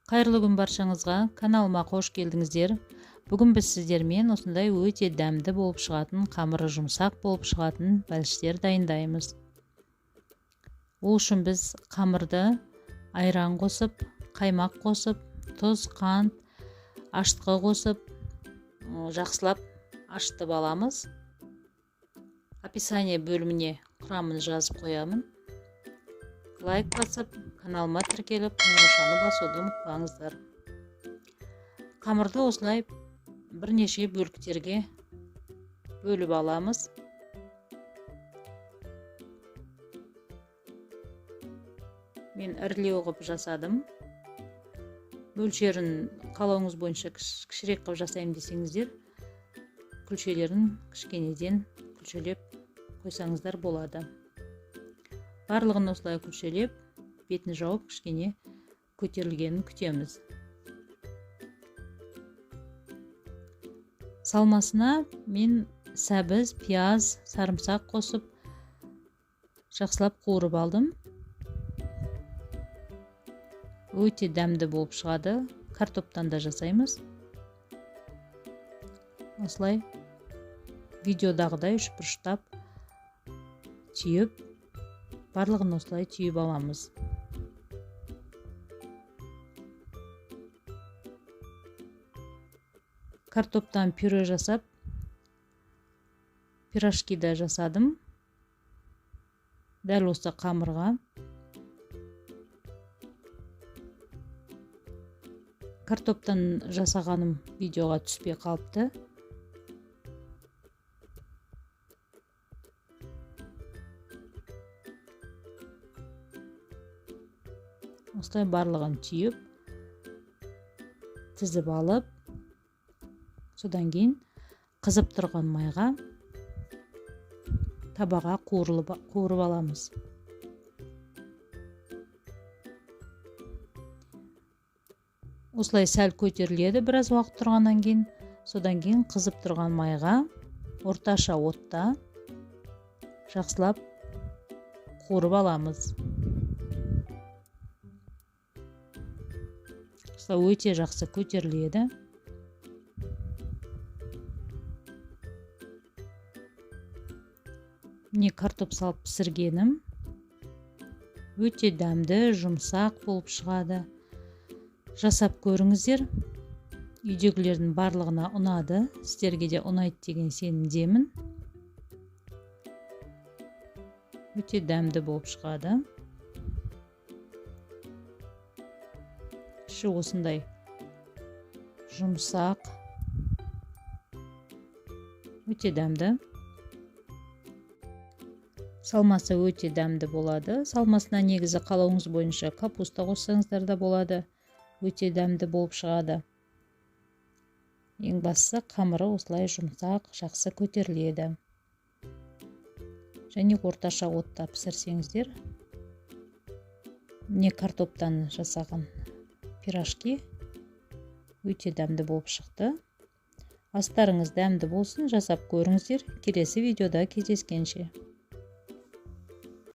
Қайырлы күн баршаңызға, каналыма қош келдіңіздер. Бүгін біз сіздермен осындай өте дәмді болып шығатын, қамыры жұмсақ болып шығатын бәліштер дайындаймыз. Ол үшін біз қамырды айран қосып, қаймақ қосып, тұз, қант, аштығы қосып, жақсылап ашытып аламыз. Описание бөліміне құрамын жазып қоямын. Лайк басып, каналыма тіркеліп, қоңыраушаны басуды ұмытпаңыздар. Қамырды осылай бірнеше бөліктерге бөліп аламыз. Мен ірілеу қылып жасадым. Мөлшерін қалауыңыз бойынша кішірек қылып жасаймын десеңіздер, күлшелерін кішкенеден күлшелеп қойсаңыздар болады. Барлығын осылай күлшелеп, бетін жауып, кішкене көтерілгенін күтеміз. Салмасына мен сәбіз, пияз, сарымсақ қосып, жақсылап қуырып алдым. Өте дәмді болып шығады. Картоптан да жасаймыз. Осылай видеодағыдай үшбұрыштап түйіп, барлығын осылай түйіп аламыз. Картоптан пюре жасап, пирожки да жасадым. Дәл осы қамырға. Картоптан жасағаным видеоға түспей қалыпты. Осылай барлығын түйіп, тізіп алып, содан кейін қызып тұрған майға табаға қуырып аламыз. Осылай сәл көтеріледі біраз уақыт тұрғаннан кейін, содан кейін қызып тұрған майға орташа отта жақсылап қуырып аламыз. Өте жақсы көтеріледі. Міне картоп салып пісіргенім. Өте дәмді, жұмсақ болып шығады. Жасап көріңіздер. Үйдегілердің барлығына ұнады. Сіздерге де ұнайды деген сенімдемін. Өте дәмді болып шығады. Іші осындай жұмсақ, өте дәмді. Салмасы өте дәмді болады. Салмасына негізі қалауыңыз бойынша капуста қоссаңыздар да болады. Өте дәмді болып шығады. Ең бастысы қамыры осылай жұмсақ, жақсы көтеріледі. Және орташа отта пісірсеңіздер, міне картоптан жасаған пирожки өте дәмді болып шықты. Астарыңыз дәмді болсын, жасап көріңіздер. Келесі видеода кездескенше.